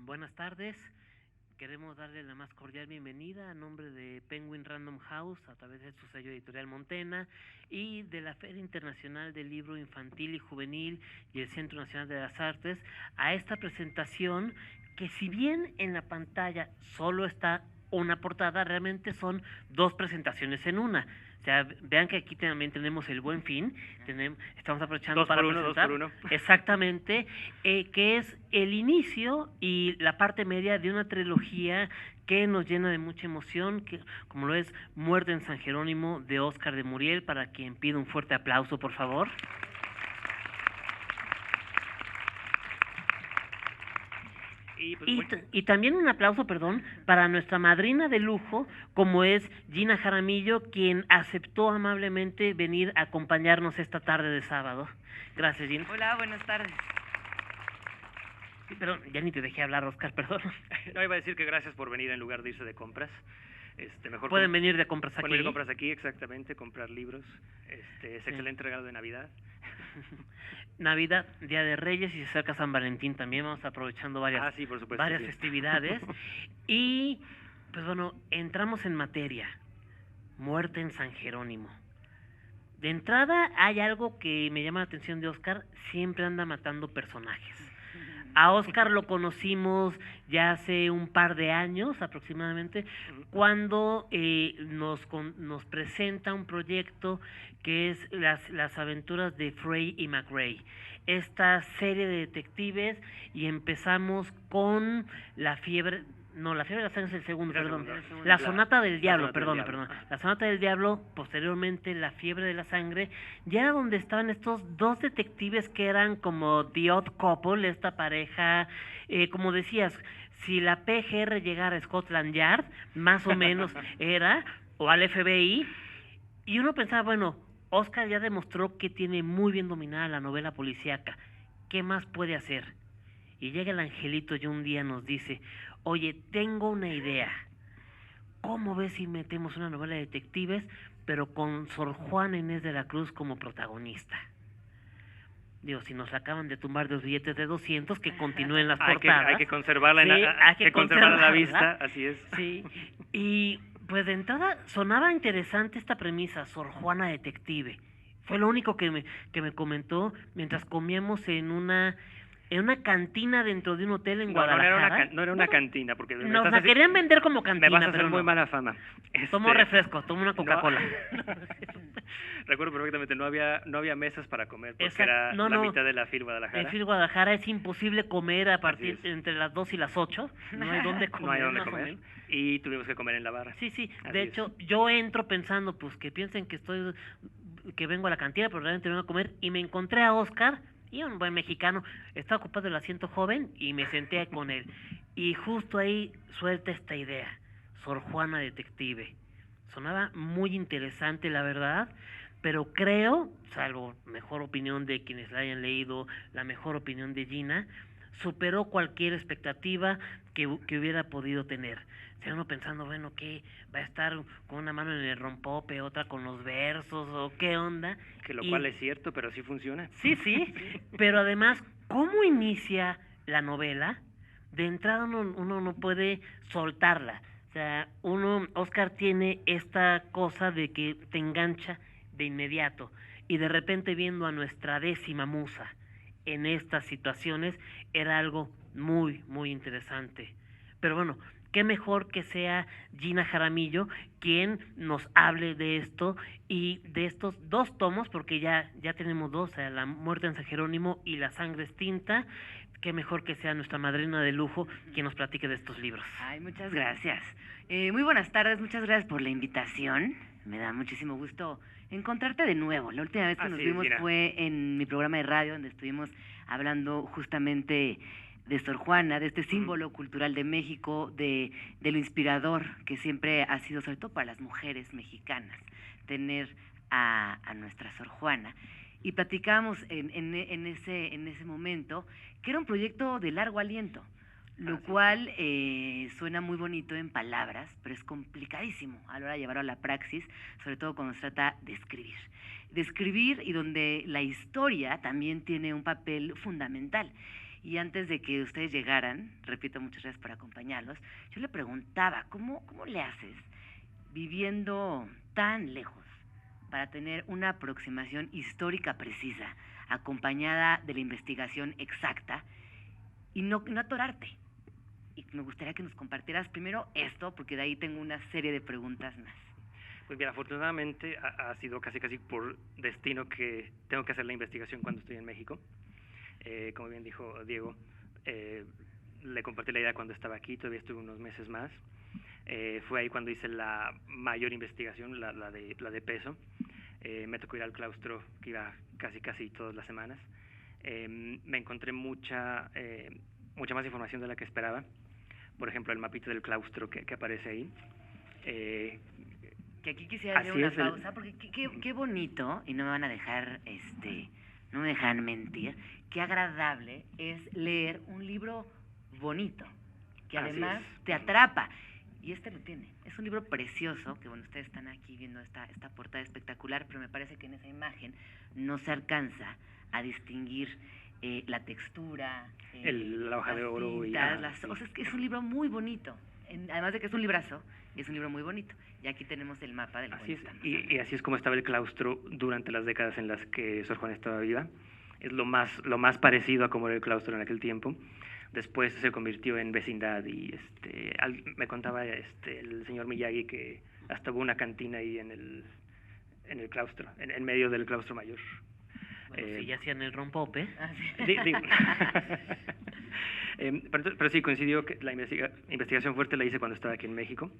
Buenas tardes. Queremos darle la más cordial bienvenida a nombre de Penguin Random House a través de su sello editorial Montena y de la Feria Internacional del Libro Infantil y Juvenil y el Centro Nacional de las Artes a esta presentación que, si bien en la pantalla solo está una portada, realmente son dos presentaciones en una. O sea, vean que aquí también tenemos el Buen Fin, estamos aprovechando para presentar dos por uno. exactamente, que es el inicio y la parte media de una trilogía que nos llena de mucha emoción, que, como lo es Muerte en San Jerónimo, de Óscar de Muriel, para quien pido un fuerte aplauso, por favor. Y también un aplauso, perdón, para nuestra madrina de lujo, como es Gina Jaramillo, quien aceptó amablemente venir a acompañarnos esta tarde de sábado. Gracias, Gina. Hola, buenas tardes. Sí, perdón, ya ni te dejé hablar, Oscar, perdón. No, iba a decir que gracias por venir en lugar de irse de compras. Mejor Pueden venir de compras aquí. Pueden venir de compras aquí, exactamente, comprar libros. Es Sí. excelente regalo de Navidad. Navidad, Día de Reyes, y se acerca San Valentín también, vamos aprovechando varias, Sí, por supuesto, varias sí. festividades. Y, pues bueno, entramos en materia. Muerte en San Jerónimo. De entrada hay algo que me llama la atención de Oscar, siempre anda matando personajes. A Oscar lo conocimos ya hace un par de años aproximadamente, cuando nos presenta un proyecto que es las aventuras de Frey y McRae, esta serie de detectives, y empezamos con la fiebre de la sangre es el segundo, perdón. La sonata del diablo, perdón. La sonata del diablo, posteriormente La fiebre de la sangre, ya era donde estaban estos dos detectives que eran como The Odd Couple, esta pareja, como decías, si la PGR llegara a Scotland Yard, más o menos era, o al FBI, y uno pensaba, bueno, Oscar ya demostró que tiene muy bien dominada la novela policíaca, ¿qué más puede hacer? Y llega el angelito y un día nos dice, oye, tengo una idea. ¿Cómo ves si metemos una novela de detectives, pero con Sor Juana Inés de la Cruz como protagonista? Digo, si nos acaban de tumbar de los billetes de 200, que continúen las portadas. Hay que conservarla, Sí, hay que conservarla a la vista, así es. Sí, y pues de entrada sonaba interesante esta premisa, Sor Juana Detective. Fue lo único que me comentó mientras comíamos en una cantina dentro de un hotel en Guadalajara. No era una cantina, porque Nos la querían vender como cantina, me vas a hacer pero muy no. mala fama. Tomo refresco, tomo una Coca-Cola. Recuerdo perfectamente, no había mesas para comer, porque Exacto. era la mitad de la FIL Guadalajara. En FIL Guadalajara es imposible comer a partir entre las 2 y las 8. No hay dónde comer. No hay dónde comer. Y tuvimos que comer en la barra. Sí. Así De es. hecho, yo entro pensando, pues, que piensen que vengo a la cantina, pero realmente vengo a comer, y me encontré a Oscar, y un buen mexicano, estaba ocupado el asiento joven, y me senté con él. Y justo ahí suelta esta idea, Sor Juana Detective. Sonaba muy interesante, la verdad, pero creo, salvo mejor opinión de quienes la hayan leído, la mejor opinión de Gina, superó cualquier expectativa que hubiera podido tener. O sea, uno pensando, bueno, ¿qué? ¿Va a estar con una mano en el rompope, otra con los versos, o qué onda? Que lo cual es cierto, pero sí funciona. Sí, pero además, ¿cómo inicia la novela? De entrada uno no puede soltarla. O sea, Oscar tiene esta cosa de que te engancha de inmediato, y de repente viendo a nuestra décima musa en estas situaciones era algo muy, muy interesante. Pero bueno, qué mejor que sea Gina Jaramillo quien nos hable de esto y de estos dos tomos, porque ya tenemos dos, o sea, La muerte en San Jerónimo y La sangre es tinta. Qué mejor que sea nuestra madrina de lujo quien nos platique de estos libros. Ay, muchas gracias. Muy buenas tardes, muchas gracias por la invitación. Me da muchísimo gusto encontrarte de nuevo. La última vez que nos vimos fue en mi programa de radio, donde estuvimos hablando justamente de Sor Juana, de este símbolo cultural de México, de lo inspirador que siempre ha sido, sobre todo para las mujeres mexicanas, tener a nuestra Sor Juana. Y platicábamos en ese momento que era un proyecto de largo aliento, lo cual suena muy bonito en palabras, pero es complicadísimo a la hora de llevarlo a la praxis, sobre todo cuando se trata de escribir. De escribir, y donde la historia también tiene un papel fundamental. Y antes de que ustedes llegaran, repito, muchas gracias por acompañarlos, yo le preguntaba, ¿cómo le haces viviendo tan lejos para tener una aproximación histórica precisa, acompañada de la investigación exacta y no atorarte? Y me gustaría que nos compartieras primero esto, porque de ahí tengo una serie de preguntas más. Pues bien, afortunadamente ha sido casi por destino que tengo que hacer la investigación cuando estoy en México. Como bien dijo Diego, le compartí la idea cuando estaba aquí, todavía estuve unos meses más. Fue ahí cuando hice la mayor investigación, la de peso. Me tocó ir al claustro, que iba casi todas las semanas. Me encontré mucha más información de la que esperaba. Por ejemplo, el mapita del claustro que aparece ahí. Que aquí quisiera hacer una pausa, porque qué bonito, y no me van a dejar, no me dejan mentir, qué agradable es leer un libro bonito, que además te atrapa. Y lo tiene. Es un libro precioso, que bueno, ustedes están aquí viendo esta portada espectacular, pero me parece que en esa imagen no se alcanza a distinguir la textura, la hoja de oro tintas, o sea, es que es un libro muy bonito. Además de que es un librazo, es un libro muy bonito. Y aquí tenemos el mapa del cual estamos. Y así es como estaba el claustro durante las décadas en las que Sor Juana estaba viva. Es lo más parecido a como era el claustro en aquel tiempo. Después se convirtió en vecindad y me contaba el señor Miyagi que hasta hubo una cantina ahí en el claustro, en medio del claustro mayor. Bueno, sí, ya hacían el rompope. Pero sí, coincidió que la investigación fuerte la hice cuando estaba aquí en México.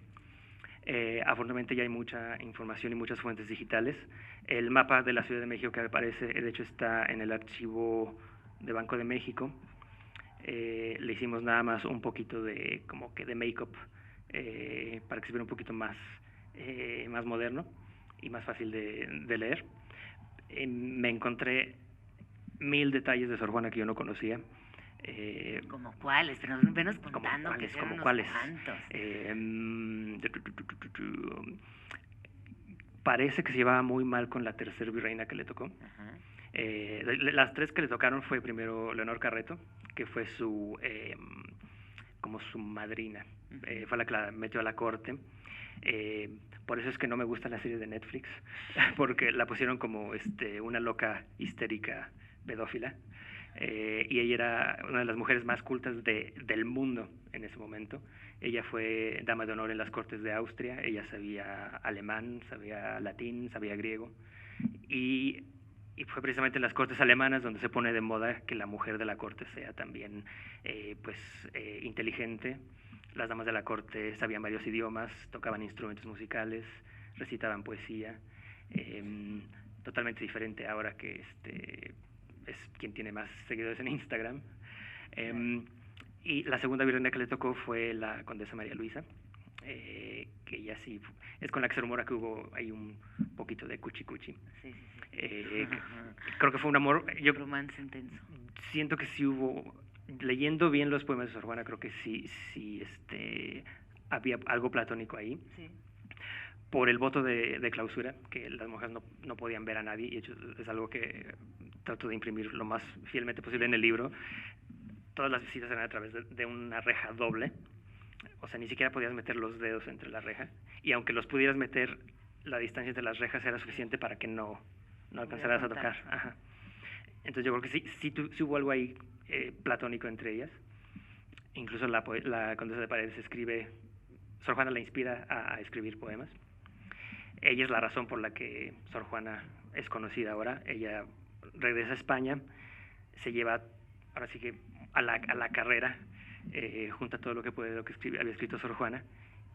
Afortunadamente ya hay mucha información y muchas fuentes digitales. El mapa de la Ciudad de México que aparece, de hecho, está en el archivo de Banco de México. Le hicimos nada más un poquito de make-up para que se viera un poquito más moderno y más fácil de leer. Me encontré 1000 detalles de Sor Juana que yo no conocía. ¿Como cuáles? Pero venos contando que sean unos cuantos. Parece que se llevaba muy mal con la tercera virreina que le tocó. Las 3 que le tocaron fue primero Leonor Carreto, que fue como su madrina. Fue la que la metió a la corte. Por eso es que no me gusta la serie de Netflix, porque la pusieron como una loca histérica pedófila. Y ella era una de las mujeres más cultas del mundo en ese momento. Ella fue dama de honor en las cortes de Austria. Ella sabía alemán, sabía latín, sabía griego. Y fue precisamente en las cortes alemanas donde se pone de moda que la mujer de la corte sea también inteligente. Las damas de la corte sabían varios idiomas, tocaban instrumentos musicales, recitaban poesía. Totalmente diferente ahora que es quien tiene más seguidores en Instagram. Y la segunda virreina que le tocó fue la condesa María Luisa, que ella sí es con la que se rumora que hubo ahí un poquito de cuchi-cuchi. Sí. Creo que fue un amor. Yo romance intenso. Siento que sí hubo, leyendo bien los poemas de Sor Juana, creo que sí había algo platónico ahí. Sí. Por el voto de clausura, que las mujeres no podían ver a nadie, y de hecho es algo que trato de imprimir lo más fielmente posible en el libro. Todas las visitas eran a través de una reja doble, o sea, ni siquiera podías meter los dedos entre la reja, y aunque los pudieras meter, la distancia entre las rejas era suficiente para que no alcanzaras a tocar. Ajá. Entonces yo creo que sí hubo algo ahí platónico entre ellas. Incluso la condesa de Paredes escribe, Sor Juana la inspira a escribir poemas. Ella es la razón por la que Sor Juana es conocida ahora. Ella regresa a España, se lleva, ahora sí que a la carrera, junta todo lo que había escrito Sor Juana,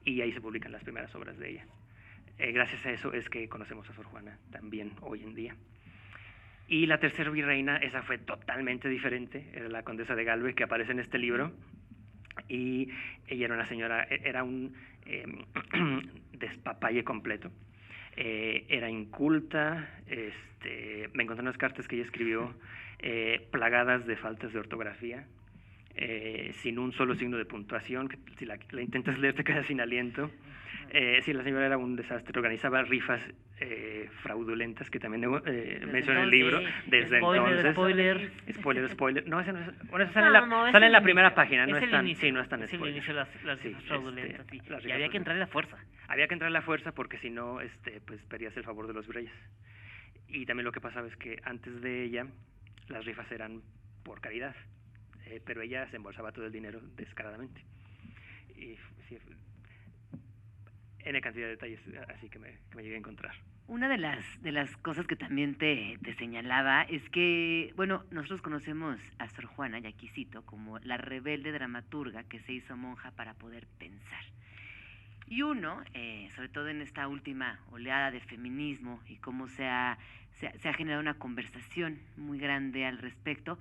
y ahí se publican las primeras obras de ella. Gracias a eso es que conocemos a Sor Juana también hoy en día. Y la tercera virreina, esa fue totalmente diferente, era la condesa de Galvez, que aparece en este libro, y ella era una señora, era un despapalle completo. Era inculta, me encontré unas cartas que ella escribió plagadas de faltas de ortografía. sin un solo signo de puntuación, que si la intentas leer te quedas sin aliento. Sí, la señora era un desastre, organizaba rifas fraudulentas, que también menciona en el libro. Desde entonces, spoiler. No, esa no es, bueno, eso sale en la primera página, no es tan spoiler. Es el inicio de las rifas fraudulentas, sí. Y había que entrar a la fuerza. Había que entrar a la fuerza porque si no, pues perdías el favor de los virreyes. Y también lo que pasaba es que antes de ella, las rifas eran por caridad, pero ella se embolsaba todo el dinero descaradamente. Y sí, N cantidad de detalles así que me llegué a encontrar. Una de las cosas que también te señalaba es que, bueno, nosotros conocemos a Sor Juana, y aquí cito, como la rebelde dramaturga que se hizo monja para poder pensar. Y uno, sobre todo en esta última oleada de feminismo y cómo se ha generado una conversación muy grande al respecto,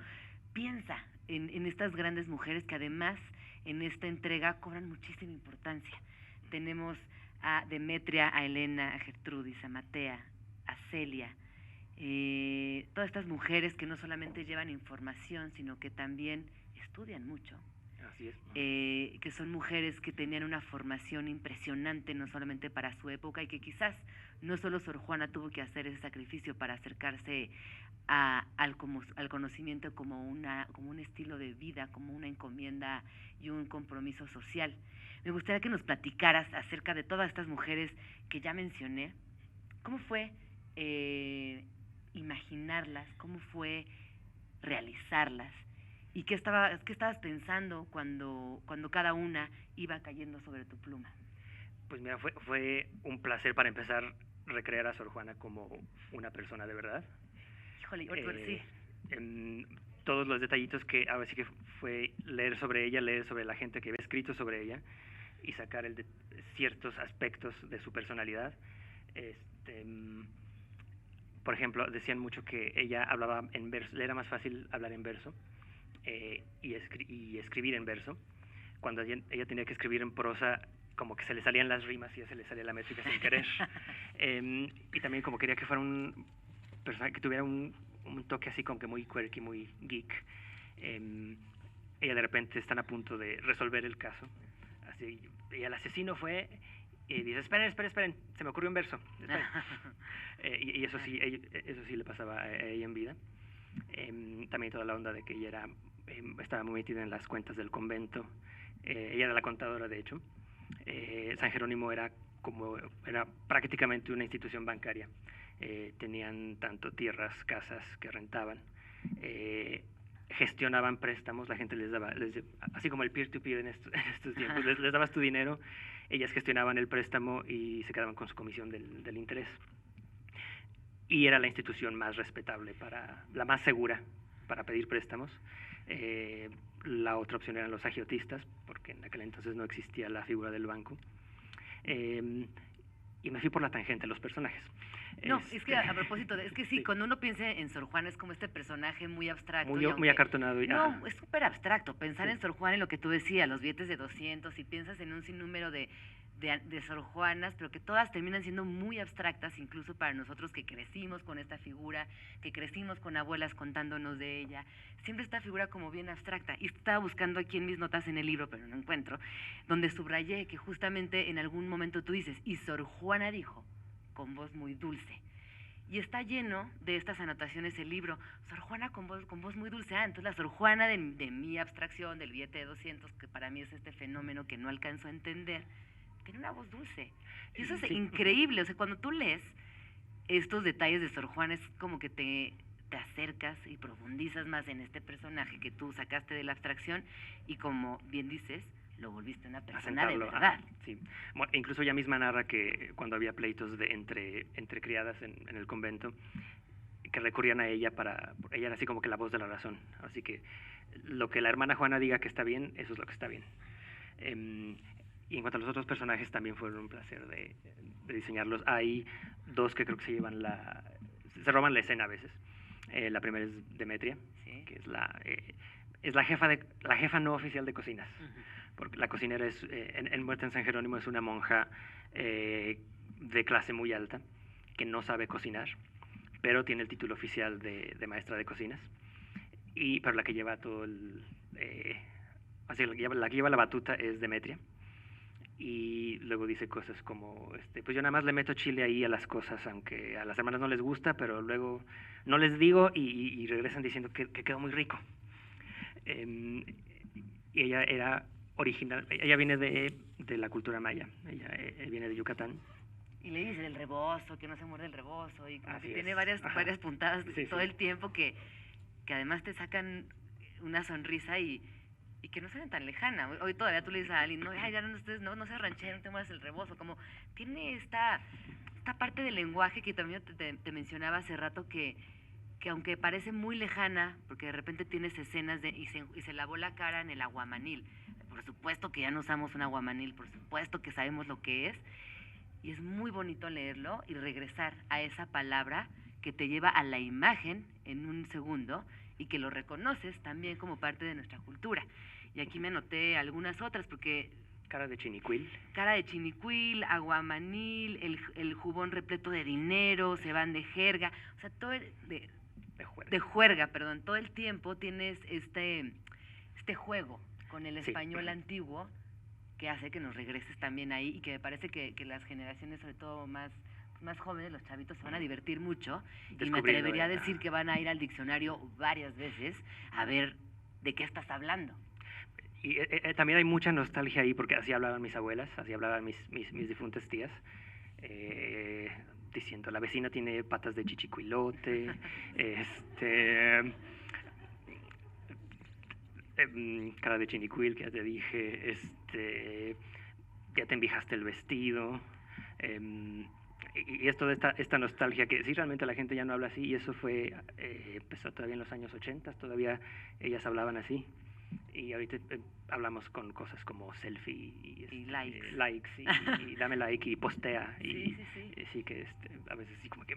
piensa en estas grandes mujeres que además en esta entrega cobran muchísima importancia. Tenemos a Demetria, a Elena, a Gertrudis, a Matea, a Celia, todas estas mujeres que no solamente llevan información, sino que también estudian mucho. Así es. Que son mujeres que tenían una formación impresionante, no solamente para su época, y que quizás no solo Sor Juana tuvo que hacer ese sacrificio para acercarse al conocimiento como un estilo de vida, como una encomienda y un compromiso social. Me gustaría que nos platicaras acerca de todas estas mujeres que ya mencioné. ¿Cómo fue imaginarlas? ¿Cómo fue realizarlas? ¿Y qué estabas pensando cuando cada una iba cayendo sobre tu pluma? Pues mira, fue un placer para empezar recrear a Sor Juana como una persona de verdad. Híjole, sí. Todos los detallitos que ahora sí que fue leer sobre ella, leer sobre la gente que había escrito sobre ella y sacar ciertos aspectos de su personalidad. Por ejemplo, decían mucho que ella hablaba en verso, le era más fácil hablar en verso y escribir en verso. Cuando ella tenía que escribir en prosa, como que se le salían las rimas y ya se le salía la métrica sin querer. Y también como quería que fuera un personaje que tuviera un toque así como que muy quirky, muy geek. Ella de repente están a punto de resolver el caso. Así, y el asesino fue... Y dice, esperen, se me ocurrió un verso. Y eso sí le pasaba a ella en vida. También toda la onda de que ella estaba muy metida en las cuentas del convento. Ella era la contadora, de hecho. San Jerónimo era prácticamente una institución bancaria. Tenían tanto tierras, casas que rentaban. Gestionaban préstamos, la gente les daba, así como el peer-to-peer en estos tiempos, les dabas tu dinero, ellas gestionaban el préstamo y se quedaban con su comisión del interés. Y era la institución más respetable, la más segura para pedir préstamos. La otra opción eran los agiotistas, porque en aquel entonces no existía la figura del banco. Y me fui por la tangente, los personajes. No, es que a propósito, es que sí, cuando uno piensa en Sor Juana es como este personaje muy abstracto. Muy acartonado. No, es súper abstracto. Pensar en Sor Juana y lo que tú decías, los billetes de 200, y piensas en un sinnúmero de Sor Juanas, pero que todas terminan siendo muy abstractas, incluso para nosotros que crecimos con esta figura, que crecimos con abuelas contándonos de ella. Siempre esta figura como bien abstracta. Y estaba buscando aquí en mis notas en el libro, pero no encuentro, donde subrayé que justamente en algún momento tú dices, y Sor Juana dijo, con voz muy dulce. Y está lleno de estas anotaciones el libro, Sor Juana con voz muy dulce. Entonces la Sor Juana de mi abstracción, del billete de 200, que para mí es este fenómeno que no alcanzo a entender, tiene una voz dulce. Y eso es increíble. O sea, cuando tú lees estos detalles de Sor Juana, es como que te acercas y profundizas más en este personaje que tú sacaste de la abstracción y, como bien dices, lo volviste una persona de verdad. Sí. Bueno, incluso ella misma narra que cuando había pleitos entre criadas en el convento, que recurrían a ella ella era así como que la voz de la razón. Así que lo que la hermana Juana diga que está bien, eso es lo que está bien. Y en cuanto a los otros personajes, también fueron un placer de diseñarlos. Hay dos que creo que se roban la escena a veces. La primera es Demetria, ¿sí? Que es la jefa no oficial de cocinas. Uh-huh. Porque la cocinera en Muerte en San Jerónimo es una monja de clase muy alta, que no sabe cocinar, pero tiene el título oficial de maestra de cocinas, pero la que lleva todo así la que lleva la batuta es Demetria. Y luego dice cosas como, pues yo nada más le meto chile ahí a las cosas, aunque a las hermanas no les gusta, pero luego no les digo y regresan diciendo que quedó muy rico. Y ella era original, ella viene de la cultura maya, ella viene de Yucatán. Y le dice el rebozo, que no se muerde el rebozo, y como Así que es. tiene varias puntadas todo sí. el tiempo que además te sacan una sonrisa y que no suena tan lejana. Hoy todavía tú le dices a alguien, no, ay, ya no, ustedes no se ranchean, no te mueras el rebozo. Como tiene esta parte del lenguaje que también te mencionaba hace rato que aunque parece muy lejana, porque de repente tienes escenas y se lavó la cara en el aguamanil. Por supuesto que ya no usamos un aguamanil, por supuesto que sabemos lo que es. Y es muy bonito leerlo y regresar a esa palabra que te lleva a la imagen en un segundo y que lo reconoces también como parte de nuestra cultura. Y aquí me anoté algunas otras porque... Cara de chinicuil. Cara de chinicuil, aguamanil, el jubón repleto de dinero, se van de jerga, o sea, todo de juerga, perdón, todo el tiempo tienes este juego con el español antiguo que hace que nos regreses también ahí y que me parece que las generaciones, sobre todo más jóvenes, los chavitos, se van a divertir mucho y me atrevería a decir que van a ir al diccionario varias veces a ver de qué estás hablando. Y también hay mucha nostalgia ahí, porque así hablaban mis abuelas, así hablaban mis difuntas tías, diciendo, la vecina tiene patas de chichicuilote, cara de chinicuil, que ya te dije, ya te envijaste el vestido, y esto de esta nostalgia, que sí, realmente la gente ya no habla así, y eso empezó todavía en los años 80, todavía ellas hablaban así. Y ahorita hablamos con cosas como selfie y likes y dame like y postea sí que a veces sí como que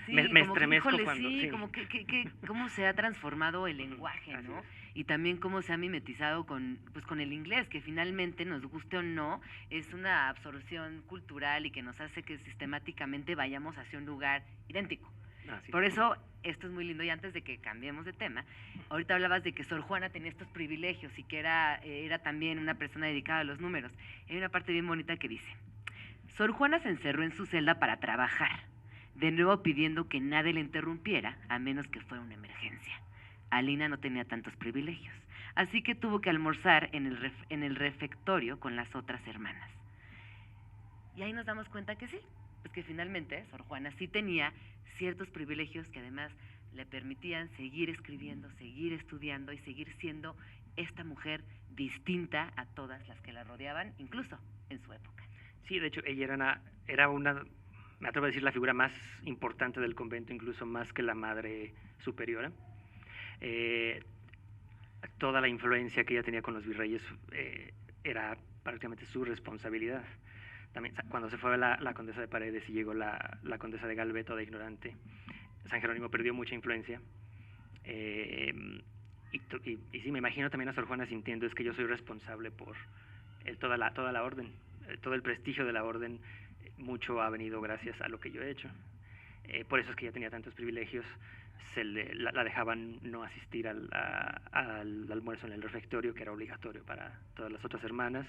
me estremezco cuando como que cómo se ha transformado el lenguaje, ¿no? Y también cómo se ha mimetizado con el inglés, que finalmente, nos guste o no, es una absorción cultural y que nos hace que sistemáticamente vayamos hacia un lugar idéntico. Por eso, esto es muy lindo. Y antes de que cambiemos de tema, ahorita hablabas de que Sor Juana tenía estos privilegios y que era también una persona dedicada a los números. Hay una parte bien bonita que dice: Sor Juana se encerró en su celda para trabajar, de nuevo pidiendo que nadie le interrumpiera, a menos que fuera una emergencia. Alina no tenía tantos privilegios, así que tuvo que almorzar en el refectorio con las otras hermanas. Y ahí nos damos cuenta que sí, pues que finalmente Sor Juana sí tenía ciertos privilegios que además le permitían seguir escribiendo, seguir estudiando y seguir siendo esta mujer distinta a todas las que la rodeaban, incluso en su época. Sí, de hecho, ella era una, me atrevo a decir, la figura más importante del convento, incluso más que la madre superiora. Toda la influencia que ella tenía con los virreyes era prácticamente su responsabilidad. También cuando se fue la condesa de Paredes y llegó la condesa de Galve, toda ignorante, San Jerónimo perdió mucha influencia. Y sí, me imagino también a Sor Juana sintiendo, es que yo soy responsable por toda la orden, todo el prestigio de la orden, mucho ha venido gracias a lo que yo he hecho. Por eso es que ella tenía tantos privilegios. La dejaban no asistir al almuerzo en el refectorio, que era obligatorio para todas las otras hermanas.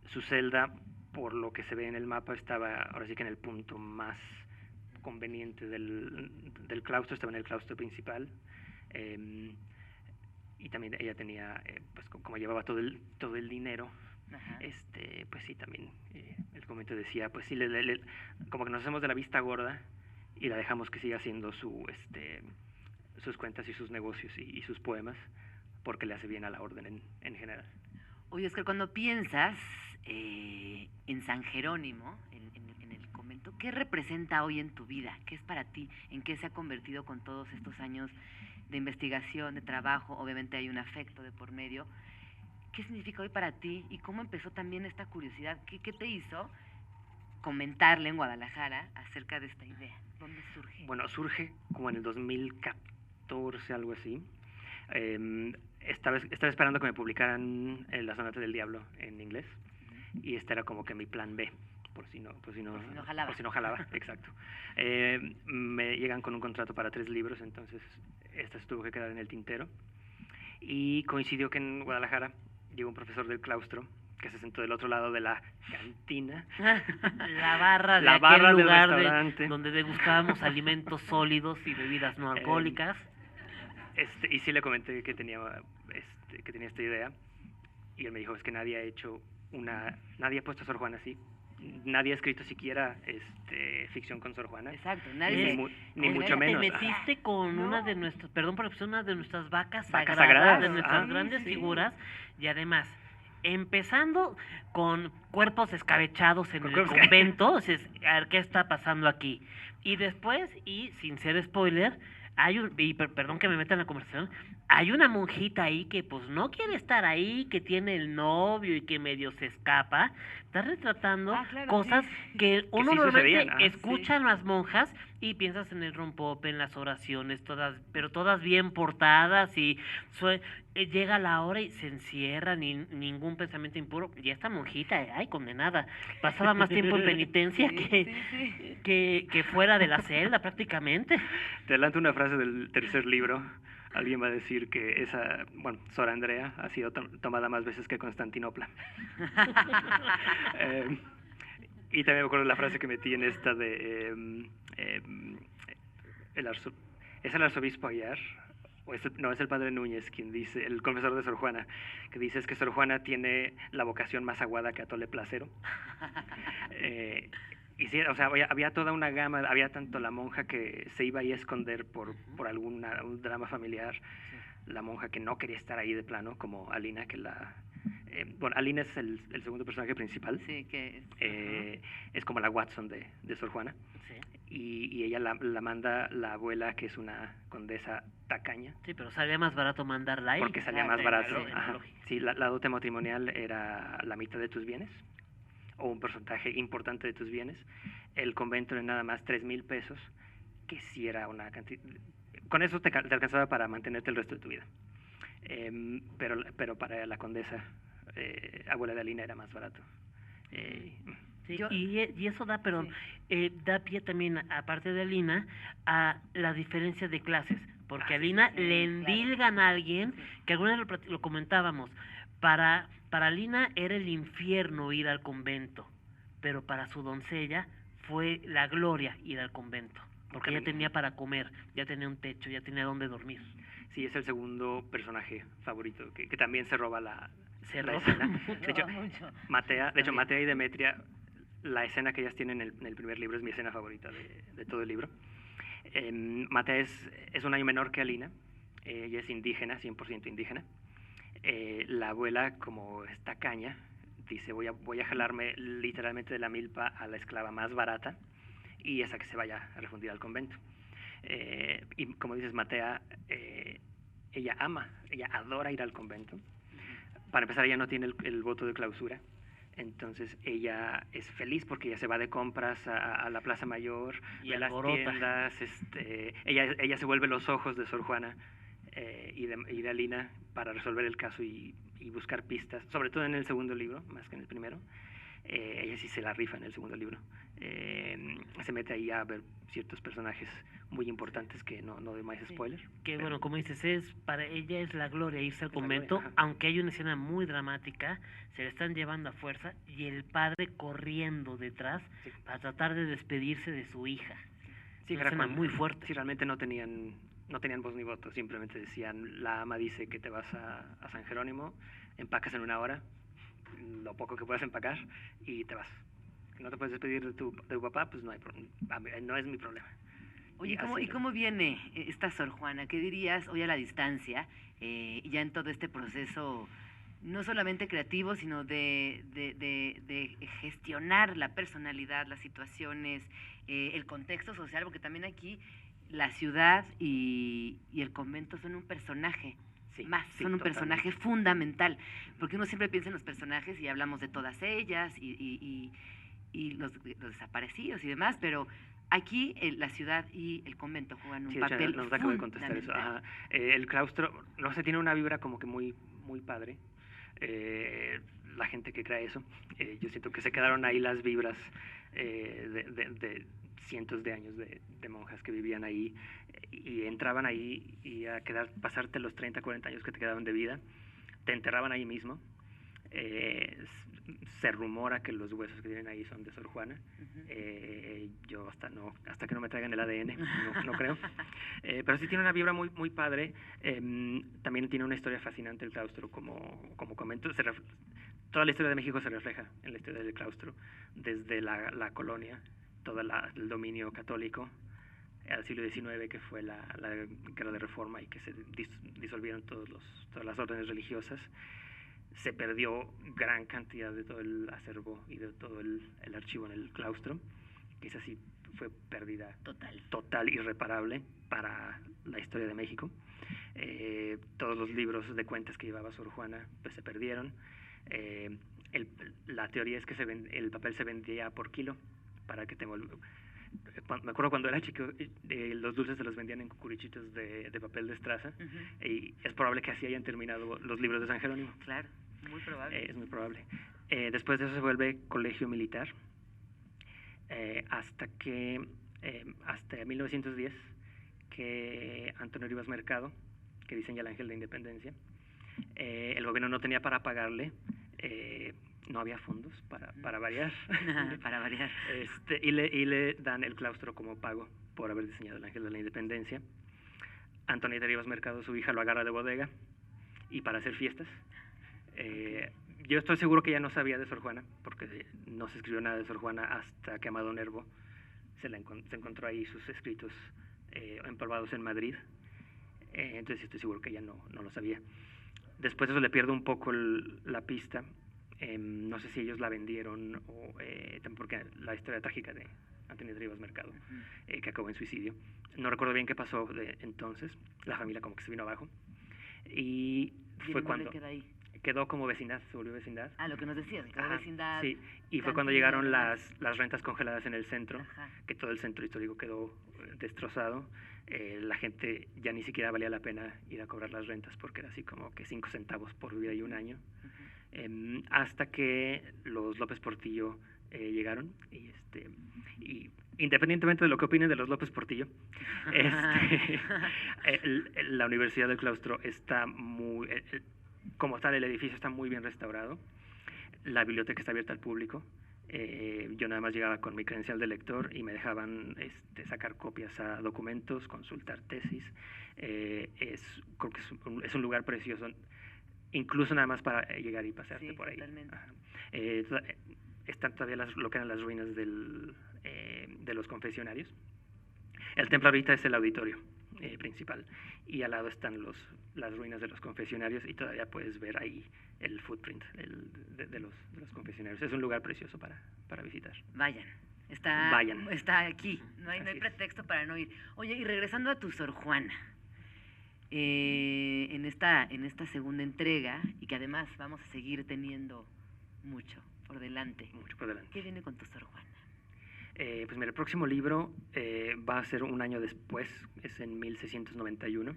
Su celda, por lo que se ve en el mapa, estaba ahora sí que en el punto más conveniente del claustro, estaba en el claustro principal. Y también ella tenía, pues como llevaba todo el dinero, pues sí, también el convento decía, pues sí, como que nos hacemos de la vista gorda y la dejamos que siga haciendo sus cuentas y sus negocios y sus poemas, porque le hace bien a la orden en general. Oye, Oscar, cuando piensas en San Jerónimo, en el convento, ¿qué representa hoy en tu vida? ¿Qué es para ti? ¿En qué se ha convertido con todos estos años de investigación, de trabajo? Obviamente hay un afecto de por medio. ¿Qué significa hoy para ti? ¿Y cómo empezó también esta curiosidad? ¿Qué te hizo comentarle en Guadalajara acerca de esta idea? ¿Dónde surge? Bueno, surge como en el 2014, algo así. Estaba esperando que me publicaran La Sonata del Diablo en inglés, y este era como que mi plan B, por si no jalaba. Exacto. Me llegan con un contrato para 3 libros, entonces esta se tuvo que quedar en el tintero. y coincidió que en Guadalajara llegó un profesor del claustro que se sentó del otro lado de la cantina. La barra de la aquel barra lugar del restaurante. donde degustábamos alimentos sólidos y bebidas no alcohólicas. Y sí le comenté que tenía esta idea, y él me dijo, es que nadie ha puesto a Sor Juana así, nadie ha escrito siquiera ficción con Sor Juana. Exacto, ni mucho menos. Te metiste con una de nuestras, perdón por la expresión, una de nuestras vacas sagradas, sagradas, de nuestras grandes figuras, y además, empezando con cuerpos escabechados en el convento, o sea, a ver qué está pasando aquí. Y después, y sin ser spoiler, perdón que me meta en la conversación, hay una monjita ahí que pues no quiere estar ahí, que tiene el novio y que medio se escapa. Está retratando cosas que uno sí normalmente escucha en las monjas y piensas en el rompope, en las oraciones, pero todas bien portadas, y llega la hora y se encierra, ningún pensamiento impuro. Y esta monjita, ay, condenada, pasaba más tiempo en penitencia que fuera de la celda prácticamente. Te adelanto una frase del tercer libro. Alguien va a decir que Sor Andrea ha sido tomada más veces que Constantinopla. Y también me acuerdo de la frase que metí en esta de ¿es el arzobispo Aguiar? No, es el padre Núñez quien dice, el confesor de Sor Juana, que dice es que Sor Juana tiene la vocación más aguada que Atole Placero. Y sí, o sea, había toda una gama, había tanto la monja que se iba ahí a esconder por un drama familiar, la monja que no quería estar ahí de plano, como Alina, que Alina es el segundo personaje principal. Sí, que es como la Watson de Sor Juana. Sí. Y ella la manda la abuela, que es una condesa tacaña. Sí, pero salía más barato mandarla ahí. Porque salía más barato. Sí, la dote matrimonial era la mitad de tus bienes, o un porcentaje importante de tus bienes. El convento era nada más 3,000 pesos, que sí era una cantidad. Con eso te alcanzaba para mantenerte el resto de tu vida. Pero para la condesa, abuela de Alina, era más barato. Sí, y eso da pie también, aparte de Alina, a la diferencia de clases. Porque a Alina le endilgan a alguien, que alguna vez lo comentábamos, para Alina era el infierno ir al convento, pero para su doncella fue la gloria ir al convento, porque ella tenía para comer, ya tenía un techo, ya tenía donde dormir. Sí, es el segundo personaje favorito, que también se roba la roba escena. Mucho. De hecho, Matea y Demetria, la escena que ellas tienen en el primer libro es mi escena favorita de todo el libro. Matea es un año menor que Alina, ella es indígena, 100% indígena. La abuela, como es tacaña, dice voy a jalarme literalmente de la milpa a la esclava más barata, y esa que se vaya a refundir al convento. Y como dices, Matea, ella adora ir al convento. Para empezar, ella no tiene el voto de clausura, entonces ella es feliz porque ella se va de compras a la Plaza Mayor, y a las tiendas, ella se vuelve los ojos de Sor Juana y de Alina para resolver el caso y buscar pistas, sobre todo en el segundo libro, más que en el primero. Ella sí se la rifa en el segundo libro. Se mete ahí a ver ciertos personajes muy importantes que no doy más spoiler. Que bueno, como dices, para ella es la gloria irse al convento, aunque hay una escena muy dramática, se le están llevando a fuerza y el padre corriendo detrás para tratar de despedirse de su hija. Sí, una escena muy fuerte. Sí, realmente no tenían voz ni voto, simplemente decían, la ama dice que te vas a San Jerónimo, empacas en 1 hora, lo poco que puedas empacar, y te vas. Si no te puedes despedir de tu papá, pues no es mi problema. Oye, ¿y cómo viene esta Sor Juana? ¿Qué dirías hoy a la distancia, ya en todo este proceso, no solamente creativo, sino de gestionar la personalidad, las situaciones, el contexto social? Porque también aquí la ciudad y el convento son un personaje. Son un personaje fundamental, porque uno siempre piensa en los personajes y hablamos de todas ellas y los desaparecidos y demás, pero aquí la ciudad y el convento juegan un papel nos acabo de contestar eso. El claustro, no sé, tiene una vibra como que muy, muy padre. La gente que crea eso, yo siento que se quedaron ahí las vibras de cientos de años de monjas que vivían ahí y entraban ahí y a pasarte los 30, 40 años que te quedaban de vida, te enterraban ahí mismo. Se rumora que los huesos que tienen ahí son de Sor Juana. Yo hasta que no me traigan el ADN, no creo. Pero sí tiene una vibra muy, muy padre. También tiene una historia fascinante el claustro, como comento. Toda la historia de México se refleja en la historia del claustro, desde la colonia, todo el dominio católico, al siglo XIX, que fue la guerra de reforma y que se disolvieron todas las órdenes religiosas. Se perdió gran cantidad de todo el acervo y de todo el archivo en el claustro, que esa sí fue pérdida total, irreparable para la historia de México. Todos los libros de cuentas que llevaba Sor Juana pues se perdieron. La teoría es que el papel se vendía por kilo, para que me acuerdo cuando era chico, los dulces se los vendían en cucuruchitos de papel de estraza, y es probable que así hayan terminado los libros de San Jerónimo. Claro, muy probable. Es muy probable. Después de eso se vuelve colegio militar, hasta 1910, que Antonio Rivas Mercado, que diseña el Ángel de Independencia, el gobierno no tenía para pagarle, no había fondos para variar. Para variar. Y le dan el claustro como pago por haber diseñado el Ángel de la Independencia. Antonieta Rivas Mercado, su hija, lo agarra de bodega y para hacer fiestas. Yo estoy seguro que ella no sabía de Sor Juana, porque no se escribió nada de Sor Juana hasta que Amado Nervo se encontró ahí sus escritos empolvados en Madrid. Entonces estoy seguro que ella no lo sabía. Después eso le pierde un poco la pista. No sé si ellos la vendieron o porque la historia trágica de Antonio Rivas Mercado, que acabó en suicidio. No recuerdo bien qué pasó entonces. La familia como que se vino abajo. Y fue cuando queda ahí? Quedó como vecindad, se volvió vecindad. Lo que nos decías, quedó vecindad. Sí, y fue cuando llegaron las rentas congeladas en el centro, que todo el centro histórico quedó destrozado. La gente ya ni siquiera valía la pena ir a cobrar las rentas, porque era así como que 5 centavos por vida y un año. Hasta que los López Portillo llegaron y independientemente de lo que opinen de los López Portillo, la Universidad del Claustro está muy, como tal, el edificio está muy bien restaurado. La biblioteca está abierta al público. Yo nada más llegaba con mi credencial de lector y me dejaban sacar copias a documentos, consultar tesis. Creo que es un lugar precioso, incluso nada más para llegar y pasearte por ahí. Totalmente. Están todavía lo que eran las ruinas de los confesionarios. El templo ahorita es el auditorio principal, y al lado están las ruinas de los confesionarios, y todavía puedes ver ahí el footprint de los confesionarios. Es un lugar precioso para visitar. Vayan. Está aquí, no hay pretexto para no ir. Oye, y regresando a tu Sor Juana, en esta segunda entrega, y que además vamos a seguir teniendo mucho por delante. ¿Qué viene con tu Sor Juana? Pues mira, el próximo libro va a ser un año después, es en 1691,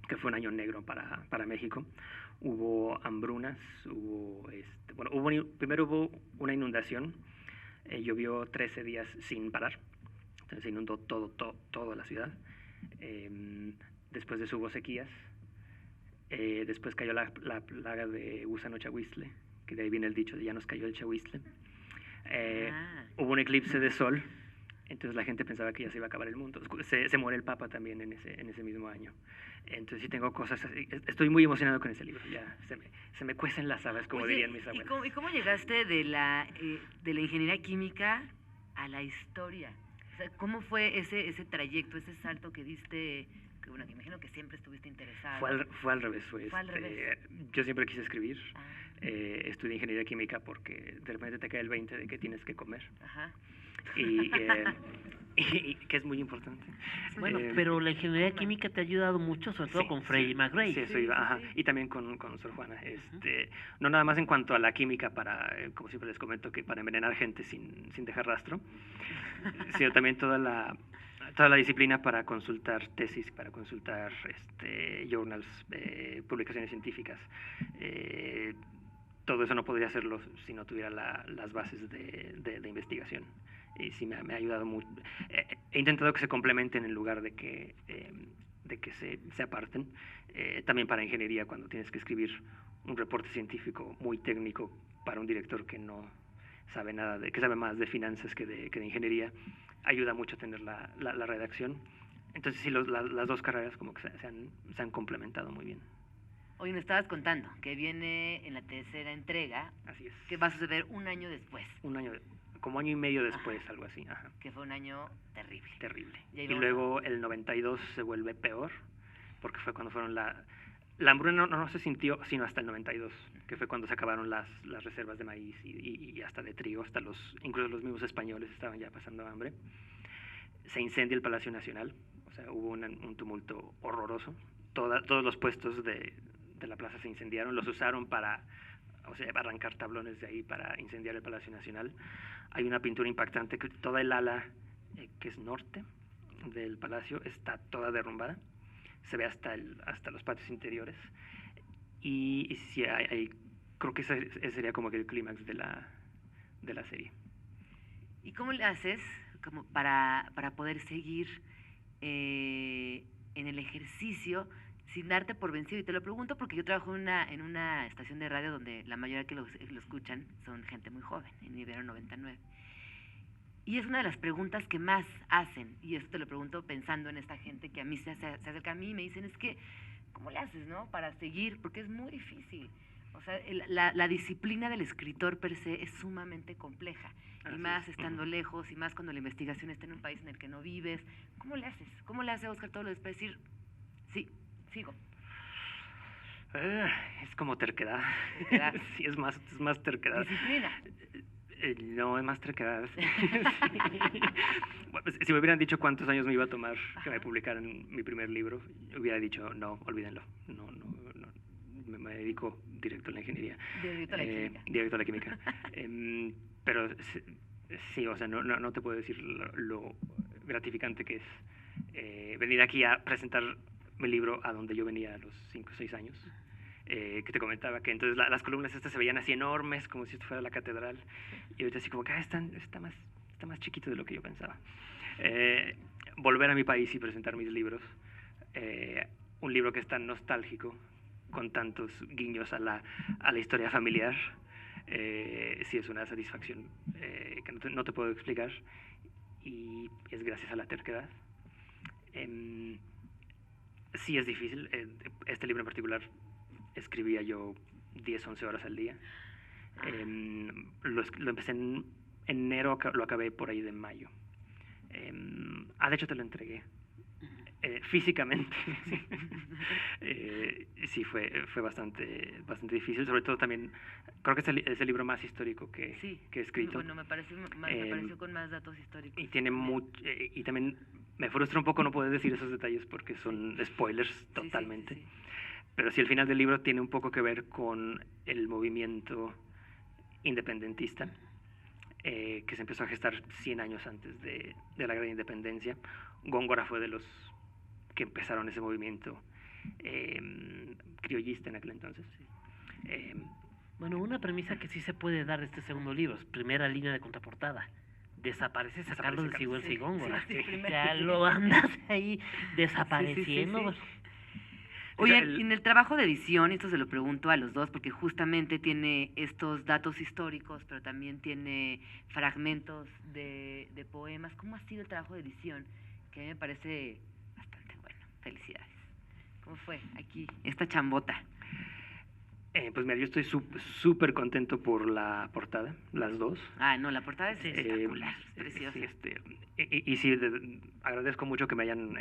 que fue un año negro para México. Hubo hambrunas, primero hubo una inundación, llovió 13 días sin parar, entonces se inundó toda la ciudad. Después de eso hubo sequías, después cayó la plaga de gusano chahuiztle, que de ahí viene el dicho de ya nos cayó el chahuiztle. Hubo un eclipse de sol, entonces la gente pensaba que ya se iba a acabar el mundo. Se muere el Papa también en ese mismo año. Entonces sí tengo cosas así. Estoy muy emocionado con ese libro. Ya se me cuecen las habas, como dirían mis abuelos. ¿Y cómo llegaste de la ingeniería química a la historia? O sea, ¿cómo fue ese trayecto, ese salto que diste? Que bueno, que imagino que siempre estuviste interesado. Fue al revés. Yo siempre quise escribir. Estudié ingeniería química porque de repente te cae el 20 de que tienes que comer. Y que es muy importante. Bueno, pero la ingeniería química te ha ayudado mucho, sobre todo con Freddie McRae. Sí, eso iba, y también con Sor Juana. No nada más en cuanto a la química como siempre les comento, que para envenenar gente sin dejar rastro, sino también toda la disciplina para consultar tesis, para consultar journals, publicaciones científicas. Todo eso no podría hacerlo si no tuviera las bases de investigación. y sí me ha ayudado mucho. He intentado que se complementen en lugar de que se aparten. También para ingeniería, cuando tienes que escribir un reporte científico muy técnico para un director que no sabe nada, que sabe más de finanzas que de ingeniería, ayuda mucho tener la redacción. Entonces sí, las dos carreras como que se han complementado muy bien. Hoy me estabas contando que viene en la tercera entrega. Así es. Que va a suceder un año después. Como año y medio después, algo así. Ajá. Que fue un año terrible. Terrible. Y luego el 92 se vuelve peor, porque fue cuando fueron la hambruna no se sintió sino hasta el 92, que fue cuando se acabaron las reservas de maíz y hasta de trigo, incluso los mismos españoles estaban ya pasando hambre. Se incendia el Palacio Nacional, o sea, hubo un tumulto horroroso. Todos los puestos de la plaza se incendiaron, los usaron para arrancar tablones de ahí para incendiar el Palacio Nacional. Hay una pintura impactante que toda el ala que es norte del palacio está toda derrumbada, se ve hasta los patios interiores, y sí, creo que ese sería como que el clímax de la serie. ¿Y cómo le haces como para poder seguir en el ejercicio sin darte por vencido? Y te lo pregunto porque yo trabajo en una estación de radio donde la mayoría que lo escuchan son gente muy joven, en Ibero 99. Y es una de las preguntas que más hacen, y esto te lo pregunto pensando en esta gente que a mí se acerca a mí y me dicen, es que, ¿cómo le haces, no? Para seguir, porque es muy difícil. O sea, la disciplina del escritor per se es sumamente compleja, y más estando lejos, y más cuando la investigación está en un país en el que no vives. ¿Cómo le haces? ¿Cómo le hace Óscar Todos para decir, sí, sigo? Es como terquedad. Sí, es más terquedad. Disciplina. No, es más terquedad. Sí. Bueno, si me hubieran dicho cuántos años me iba a tomar que me publicaran mi primer libro, hubiera dicho, no, olvídenlo. No, me dedico directo a la ingeniería. Directo a la química. Pero sí, o sea, no te puedo decir lo gratificante que es venir aquí a presentar mi libro a donde yo venía a los 5 o 6 años. Que te comentaba que entonces las columnas estas se veían así enormes, como si esto fuera la catedral, y ahorita así como que está más chiquito de lo que yo pensaba. Volver a mi país y presentar mis libros, un libro que es tan nostálgico, con tantos guiños a la historia familiar, sí es una satisfacción que no te puedo explicar, y es gracias a la terquedad. Sí es difícil, este libro en particular escribía yo 10, 11 horas al día. Lo empecé en enero, lo acabé por ahí de mayo. De hecho te lo entregué físicamente. Sí, fue bastante difícil, sobre todo también, creo que es el libro más histórico que he escrito. Bueno, me pareció con más datos históricos. Y tiene y también me frustra un poco no poder decir esos detalles porque son spoilers totalmente. Sí. Pero sí, el final del libro tiene un poco que ver con el movimiento independentista que se empezó a gestar 100 años antes de la Gran Independencia. Góngora fue de los que empezaron ese movimiento criollista en aquel entonces. Bueno, una premisa que sí se puede dar de este segundo libro, es primera línea de contraportada. Desaparece Carlos de Sigüenza y Góngora. Ya lo andas ahí desapareciendo. Sí. Oye, en el trabajo de edición, esto se lo pregunto a los dos, porque justamente tiene estos datos históricos, pero también tiene fragmentos de poemas. ¿Cómo ha sido el trabajo de edición? Que a mí me parece bastante bueno. Felicidades. ¿Cómo fue aquí esta chambota? Pues mira, yo estoy súper contento por la portada, las dos. No, la portada es espectacular, preciosa. Sí, sí, agradezco mucho que me hayan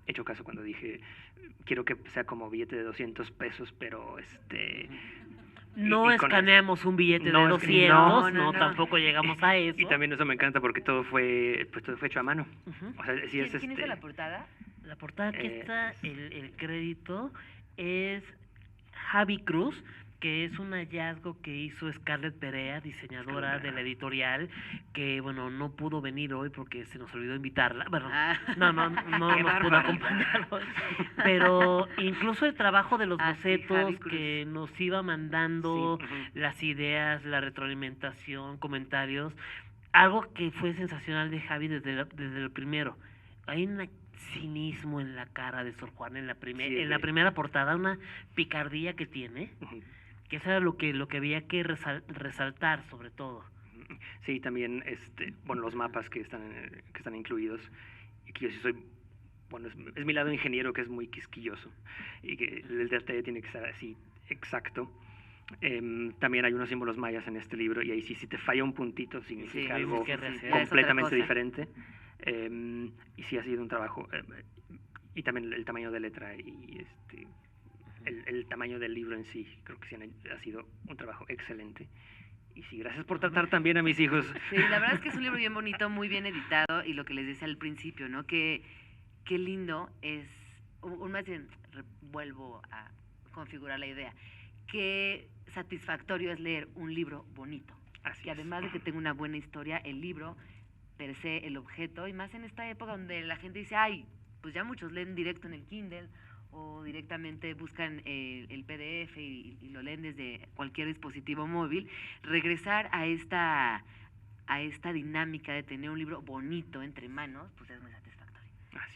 hecho caso cuando dije, quiero que sea como billete de 200 pesos, pero no escaneamos un billete de 200, no, tampoco llegamos a eso. Y también eso me encanta porque todo fue hecho a mano. O sea, ¿Quién hizo la portada? La portada aquí está, el crédito es Javi Cruz, que es un hallazgo que hizo Scarlett Perea, diseñadora de la editorial, que bueno, no pudo venir hoy porque se nos olvidó invitarla. Bueno, no nos pudo acompañar hoy. Pero incluso el trabajo de los bocetos que nos iba mandando, las ideas, la retroalimentación, comentarios, algo que fue sensacional de Javi desde el primero. Hay un cinismo en la cara de Sor Juana en la primera portada, una picardía que tiene, que eso era lo que había que resaltar sobre todo. Sí, también los mapas que están incluidos, y que yo sí soy, es mi lado ingeniero, que es muy quisquilloso y que el detalle tiene que ser así exacto. También hay unos símbolos mayas en este libro, y ahí si te falla un puntito significa algo completamente diferente. Y sí ha sido un trabajo, y también el tamaño de letra y el tamaño del libro en sí, creo que sí ha sido un trabajo excelente. Y sí, gracias por tratar también a mis hijos. Sí, la verdad es que es un libro bien bonito, muy bien editado, y lo que les decía al principio, ¿no? Qué lindo es, más bien vuelvo a configurar la idea, qué satisfactorio es leer un libro bonito. Así y además de que tenga una buena historia, el libro, per se, el objeto, y más en esta época donde la gente dice, ay, pues ya muchos leen directo en el Kindle, o directamente buscan el PDF y lo leen desde cualquier dispositivo móvil. Regresar a esta dinámica de tener un libro bonito entre manos, pues es muy satisfactorio.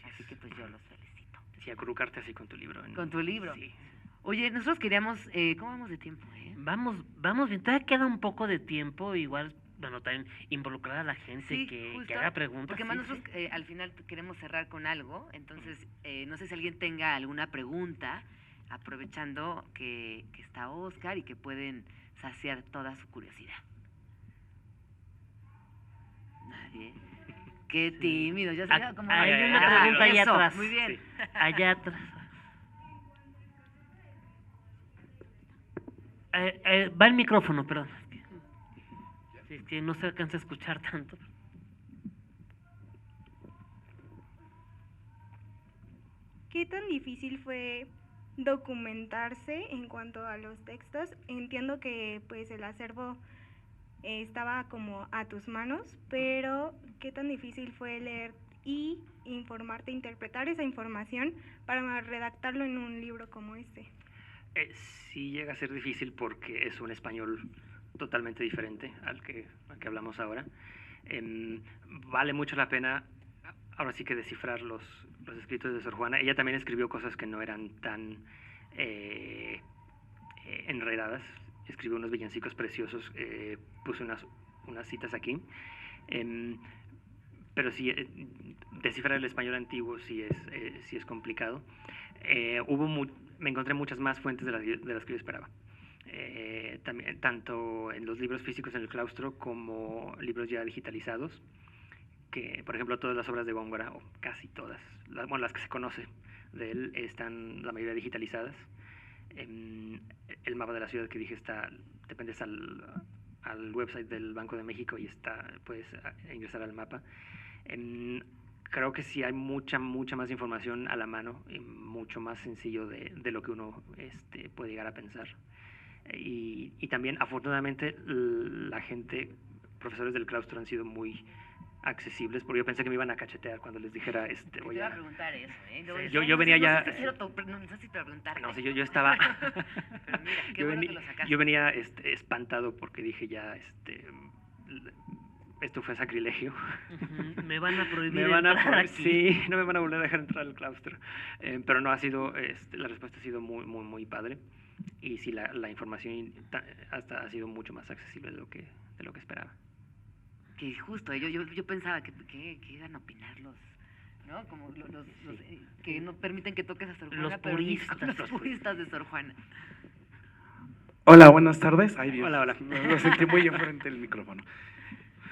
Así que pues yo los felicito. Sí, acurrucarte así con tu libro. Con tu libro. Sí. Oye, nosotros queríamos, ¿cómo vamos de tiempo? Vamos bien, todavía queda un poco de tiempo, igual, también involucrar a la gente que haga preguntas. Porque más nosotros al final queremos cerrar con algo, entonces no sé si alguien tenga alguna pregunta, aprovechando que está Oscar y que pueden saciar toda su curiosidad. Nadie. Qué tímido, ya se como... Hay una pregunta allá atrás. Muy bien. Sí. Allá atrás. Va el micrófono, perdón. Es que no se alcanza a escuchar tanto. ¿Qué tan difícil fue documentarse en cuanto a los textos? Entiendo que pues el acervo estaba como a tus manos, pero ¿qué tan difícil fue leer y informarte, interpretar esa información para redactarlo en un libro como este? Sí llega a ser difícil porque es un español totalmente diferente al que hablamos ahora. Vale mucho la pena, ahora sí, que descifrar los escritos de Sor Juana. Ella también escribió cosas que no eran tan enredadas. Escribió unos villancicos preciosos, puse unas citas aquí. Pero sí, descifrar el español antiguo sí es complicado. Me encontré muchas más fuentes de las que yo esperaba. También, tanto en los libros físicos en el claustro como libros ya digitalizados, que por ejemplo todas las obras de Góngora, o casi todas, las que se conoce de él, están la mayoría digitalizadas. El mapa de la ciudad que dije te metes al website del Banco de México y puedes ingresar al mapa. Creo que sí hay mucha más información a la mano y mucho más sencillo de lo que uno puede llegar a pensar. Y también, afortunadamente, la gente, profesores del claustro, han sido muy accesibles, porque yo pensé que me iban a cachetear cuando les dijera te iba a preguntar eso, ¿eh? Yo venía ya... No sé si preguntar. No, sí, yo estaba... Pero mira, qué bueno que lo sacaste. Yo venía espantado porque dije ya, esto fue sacrilegio. Me van a prohibir sí, no me van a volver a dejar entrar al claustro. Pero no ha sido, la respuesta ha sido muy, muy, muy padre. Y sí, la información hasta ha sido mucho más accesible de lo que esperaba. Que justo, yo pensaba que iban a opinar ¿no? Como los que no permiten que toques a Sor Juana, los puristas de Sor Juana. Hola, buenas tardes. Ay, Dios. Hola. Lo sentí muy enfrente del micrófono.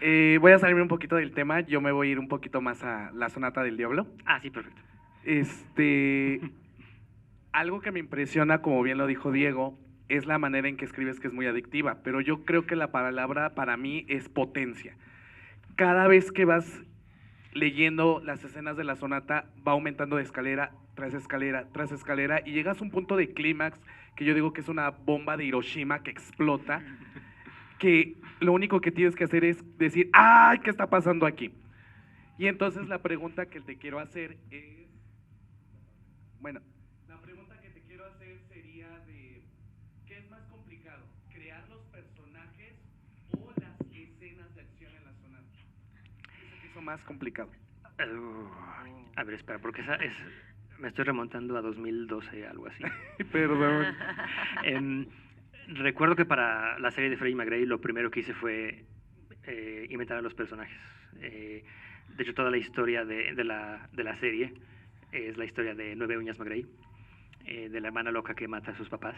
Voy a salirme un poquito del tema. Yo me voy a ir un poquito más a la Sonata del Diablo. Ah, sí, perfecto. Algo que me impresiona, como bien lo dijo Diego, es la manera en que escribes, que es muy adictiva, pero yo creo que la palabra para mí es potencia. Cada vez que vas leyendo las escenas de la sonata, va aumentando de escalera tras escalera tras escalera, y llegas a un punto de clímax que yo digo que es una bomba de Hiroshima que explota, que lo único que tienes que hacer es decir, ¡ay! ¿Qué está pasando aquí? Y entonces la pregunta que te quiero hacer es, sería de, ¿qué es más complicado? ¿Crear los personajes o las escenas de acción en la sonata? hizo más complicado? A ver, espera, porque me estoy remontando a 2012, algo así. Perdón. Recuerdo que para la serie de Freddie McGray lo primero que hice fue inventar a los personajes. De hecho, toda la historia de la serie es la historia de Nueve Uñas McGray, de la hermana loca que mata a sus papás,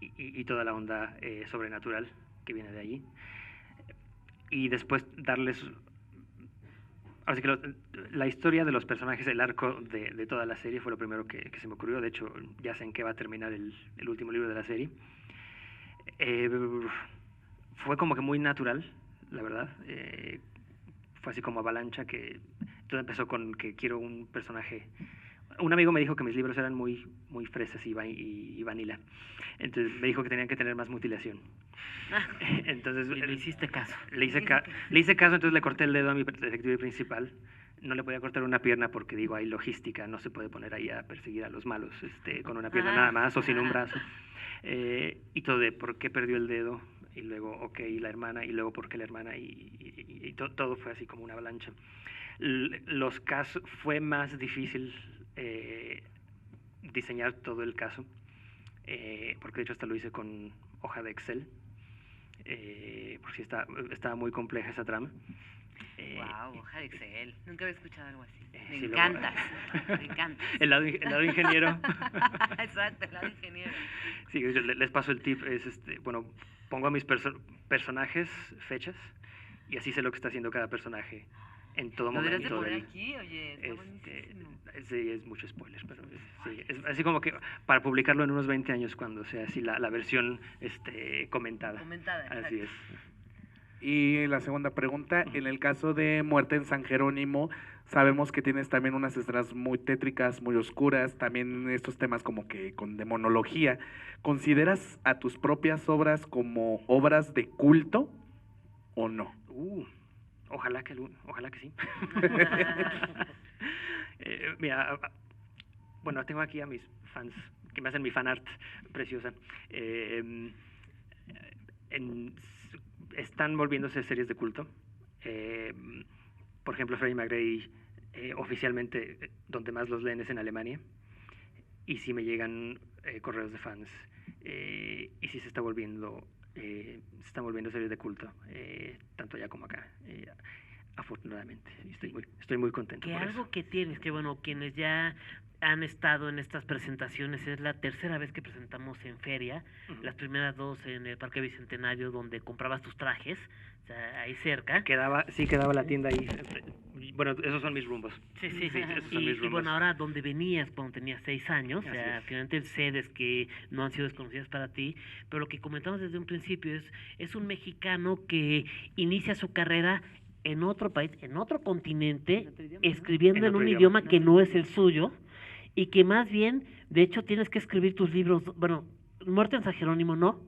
y toda la onda sobrenatural que viene de allí. Y después darles... Así que la historia de los personajes, el arco de toda la serie fue lo primero que se me ocurrió. De hecho, ya sé en qué va a terminar el último libro de la serie. Fue como que muy natural, la verdad. Fue así como avalancha, que todo empezó con que quiero un personaje... Un amigo me dijo que mis libros eran muy fresas y vanilla. Entonces me dijo que tenían que tener más mutilación. Entonces le hiciste caso. Le hice caso, entonces le corté el dedo a mi detective principal. No le podía cortar una pierna porque, digo, hay logística, no se puede poner ahí a perseguir a los malos con una pierna nada más o sin un brazo. Y todo de por qué perdió el dedo, y luego, ok, la hermana, y luego por qué la hermana, y todo fue así como una avalancha. Los casos, fue más difícil diseñar todo el caso, porque de hecho hasta lo hice con hoja de Excel, porque estaba muy compleja esa trama. Wow, hoja de Excel. Nunca había escuchado algo así. Me sí, encantas. Me encantas. El lado ingeniero. Exacto, el lado ingeniero. Sí, yo les paso el tip. Bueno, pongo a mis personajes fechas y así sé lo que está haciendo cada personaje en todo momento. ¿Lo deberías de poner aquí? Oye, está buenísimo. Sí, es mucho spoiler, pero sí, es así como que para publicarlo en unos 20 años cuando sea así la versión comentada. Comentada, así es. Y la segunda pregunta, en el caso de Muerte en San Jerónimo, sabemos que tienes también unas escenas muy tétricas, muy oscuras, también estos temas como que con demonología. ¿Consideras a tus propias obras como obras de culto o no? Ojalá que sí. Mira, bueno, tengo aquí a mis fans que me hacen mi fan art preciosa. Están volviéndose series de culto. Por ejemplo, Freddie McGray, oficialmente, donde más los leen es en Alemania. Y sí me llegan correos de fans. Y sí se están volviendo series de culto, tanto allá como acá. Afortunadamente, estoy muy contento. Que por algo eso. que tienes, que bueno, quienes ya han estado en estas presentaciones, es la tercera vez que presentamos en feria, las primeras dos en el Parque Bicentenario, donde comprabas tus trajes, o sea, ahí cerca. Quedaba la tienda ahí. Bueno, esos son mis rumbos. Sí. Esos son mis Y rumbos. bueno, ahora donde venías cuando tenías 6 años, o sea, Así es. finalmente sedes que no han sido desconocidas para ti, pero lo que comentamos desde un principio es un mexicano que inicia su carrera en otro país, en otro continente, escribiendo en un idioma que no es el suyo, y que más bien, de hecho, tienes que escribir tus libros, bueno, Muerte en San Jerónimo no,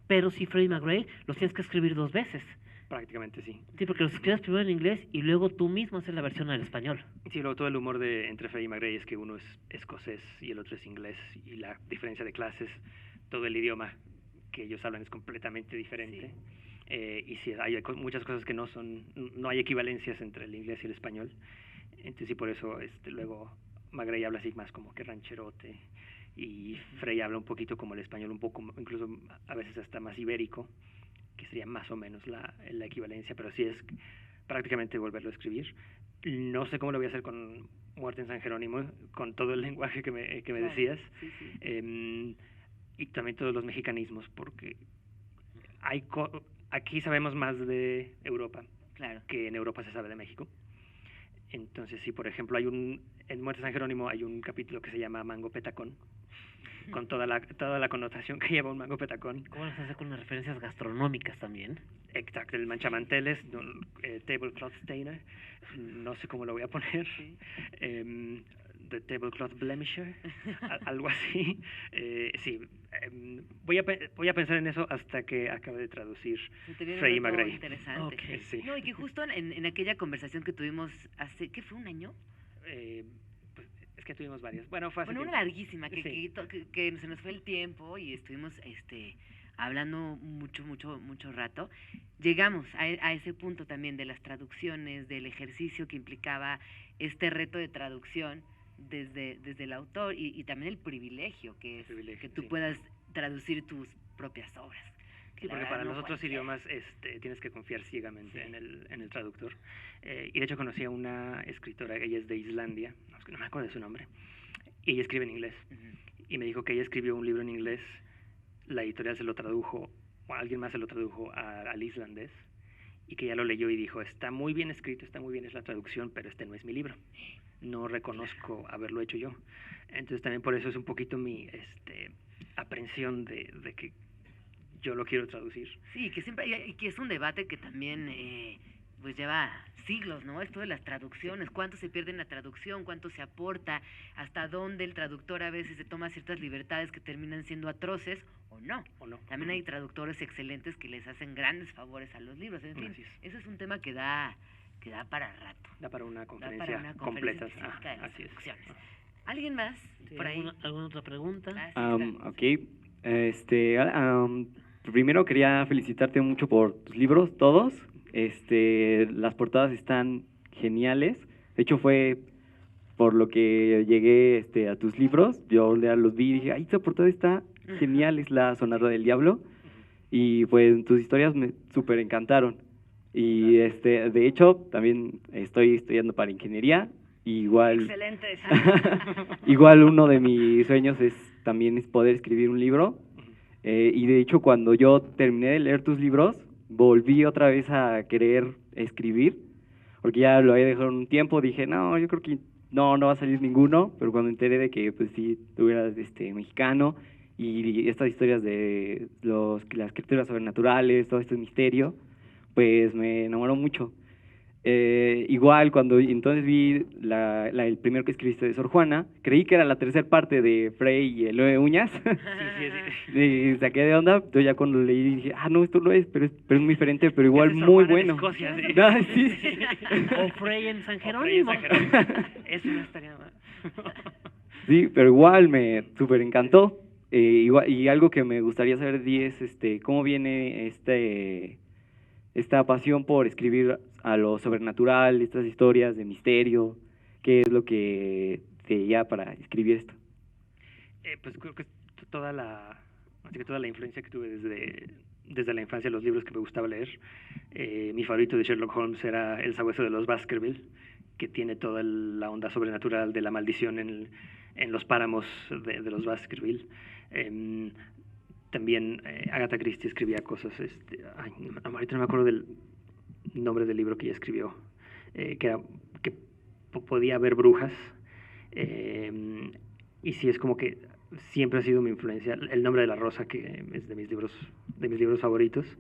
pero sí Freddie McGray los tienes que escribir 2 veces. Prácticamente sí. Sí, porque los escribes primero en inglés y luego tú mismo haces la versión al español. Sí, luego todo el humor entre Freddie McGray es que uno es escocés y el otro es inglés, y la diferencia de clases, todo el idioma que ellos hablan es completamente diferente. Sí. Y sí, hay muchas cosas que no hay equivalencias entre el inglés y el español. Entonces sí, por eso luego McGray habla así más como que rancherote, y Frey habla un poquito como el español, un poco, incluso a veces hasta más ibérico, que sería más o menos la equivalencia, pero sí es prácticamente volverlo a escribir. No sé cómo lo voy a hacer con Muerte en San Jerónimo, con todo el lenguaje que me decías. Sí. Y también todos los mexicanismos, porque aquí sabemos más de Europa, claro, que en Europa se sabe de México. Entonces, sí, por ejemplo, en Muerte de San Jerónimo hay un capítulo que se llama Mango Petacón, con toda la connotación que lleva un mango petacón. ¿Cómo las hace con las referencias gastronómicas también? Exacto, el manchamanteles, tablecloth stainer, no sé cómo lo voy a poner, the tablecloth blemisher, algo así. Sí, voy a pensar en eso hasta que acabe de traducir Freddie McGray. Interesante. Okay. Sí. No, y que justo en aquella conversación que tuvimos hace, ¿qué fue, un año? Pues, es que tuvimos varias. Bueno, fue hace una tiempo. larguísima, que, Sí. que se nos fue el tiempo y estuvimos hablando mucho rato, llegamos a ese punto también de las traducciones, del ejercicio que implicaba este reto de traducción desde el autor y también el privilegio que es que tú puedas traducir tus propias obras. Sí, porque para los otros idiomas tienes que confiar ciegamente en el traductor. Y de hecho conocí a una escritora, ella es de Islandia, no me acuerdo de su nombre, y ella escribe en inglés. Y me dijo que ella escribió un libro en inglés, la editorial se lo tradujo, o alguien más se lo tradujo al islandés, y que ella lo leyó y dijo, está muy bien escrito, está muy bien, es la traducción, pero este no es mi libro. No reconozco haberlo hecho yo. Entonces también por eso es un poquito mi aprensión de que yo lo quiero traducir. Sí, y que es un debate que también pues lleva siglos, ¿no? Esto de las traducciones, cuánto se pierde en la traducción, cuánto se aporta, hasta dónde el traductor a veces se toma ciertas libertades que terminan siendo atroces o no. También hay traductores excelentes que les hacen grandes favores a los libros. En fin, ese es un tema que da para rato. Da para una conferencia completa. Así es. ¿Alguien más por ahí? ¿Alguna otra pregunta? Ok. Primero quería felicitarte mucho por tus libros, todos. Las portadas están geniales. De hecho, fue por lo que llegué a tus libros. Yo ya los vi y dije, ¡ay, esta portada está genial! Es La Sonata del Diablo. Y pues tus historias me súper encantaron. Y de hecho, también estoy estudiando para ingeniería. Igual, excelente. Igual uno de mis sueños también es poder escribir un libro. Y de hecho, cuando yo terminé de leer tus libros, volví otra vez a querer escribir, porque ya lo había dejado un tiempo. Dije, no, yo creo que no va a salir ninguno, pero cuando enteré de que pues sí, tú eras mexicano y estas historias de las criaturas sobrenaturales, todo este misterio, pues me enamoró mucho. Igual cuando entonces vi el primero que escribiste de Sor Juana, creí que era la tercera parte de Frey y el 9 uñas. Sí. Y saqué de onda. Yo ya cuando leí dije, no, esto no es, pero es muy diferente, pero igual muy bueno. Escocia, sí. Sí. O Frey en San Jerónimo. Eso no estaría mal. Sí, pero igual me súper encantó. Y algo que me gustaría saber de ti es cómo viene esta pasión por escribir a lo sobrenatural, estas historias de misterio. ¿Qué es lo que te lleva para escribir esto? Pues creo que toda la influencia que tuve desde la infancia, los libros que me gustaba leer. Mi favorito de Sherlock Holmes era El sabueso de los Baskerville, que tiene toda la onda sobrenatural de la maldición en los páramos de los Baskerville. También Agatha Christie escribía cosas, ahorita no me acuerdo del nombre del libro que ella escribió, que podía haber brujas, y sí, es como que siempre ha sido mi influencia. El nombre de la rosa, que es de mis libros favoritos,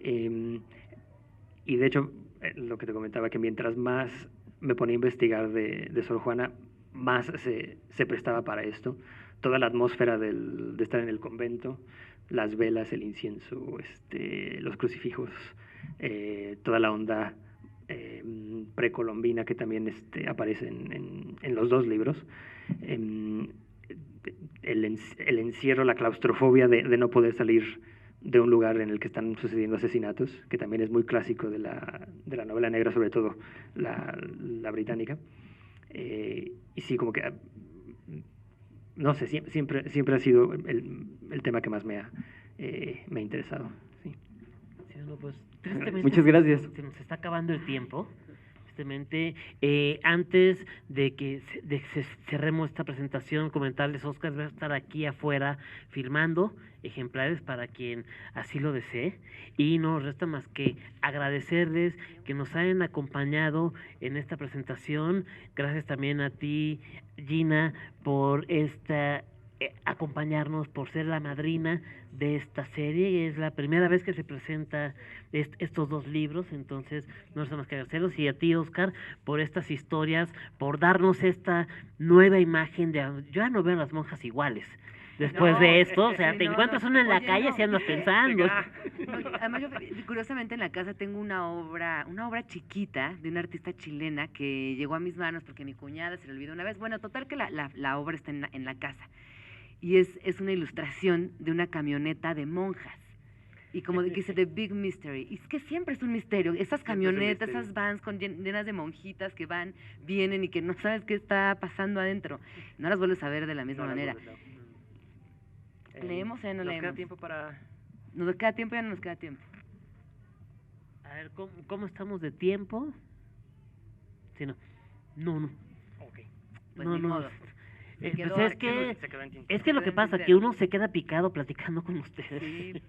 y de hecho lo que te comentaba, que mientras más me ponía a investigar de Sor Juana, más se prestaba para esto. Toda la atmósfera de estar en el convento, las velas, el incienso, los crucifijos, toda la onda precolombina que también aparece en los dos libros. El encierro, la claustrofobia de no poder salir de un lugar en el que están sucediendo asesinatos, que también es muy clásico de la novela negra, sobre todo la británica. Y sí, como que no sé, siempre ha sido el tema que más me ha interesado. Sí. Sí, pues, tristemente, muchas gracias. Se nos está acabando el tiempo. Tristemente, antes de que cerremos esta presentación, comentarles, Oscar va a estar aquí afuera firmando ejemplares para quien así lo desee, y no nos resta más que agradecerles que nos hayan acompañado en esta presentación. Gracias también a ti, Gina, por acompañarnos, por ser la madrina de esta serie. Es la primera vez que se presenta estos dos libros, entonces no resta más que agradecerlos, y a ti, Oscar, por estas historias, por darnos esta nueva imagen yo ya no veo a las monjas iguales. Después de esto, o sea, te encuentras una en la calle y andas pensando. Además, yo curiosamente en la casa tengo una obra chiquita de una artista chilena que llegó a mis manos porque mi cuñada se le olvidó una vez. Bueno, total que la obra está en la casa. Y es una ilustración de una camioneta de monjas. Y como dice The Big Mystery, y es que siempre es un misterio, esas camionetas, esas vans llenas de monjitas que van, vienen y que no sabes qué está pasando adentro, no las vuelves a ver de la misma manera. ¿Leemos o ya no leemos? ¿Nos queda tiempo para...? ¿Nos queda tiempo o ya no nos queda tiempo? A ver, ¿cómo estamos de tiempo? Sí, no. No. Ok. Pues ni modo. Pues es que lo que pasa, tintero. que uno se queda picado platicando con ustedes. Sí.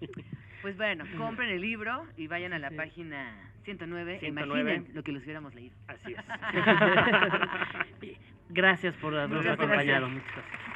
Pues bueno, compren el libro y vayan a la página 109, 109. Imaginen lo que los hubiéramos leído. Así es. Gracias por habernos Muchas gracias. acompañado. Muchas gracias.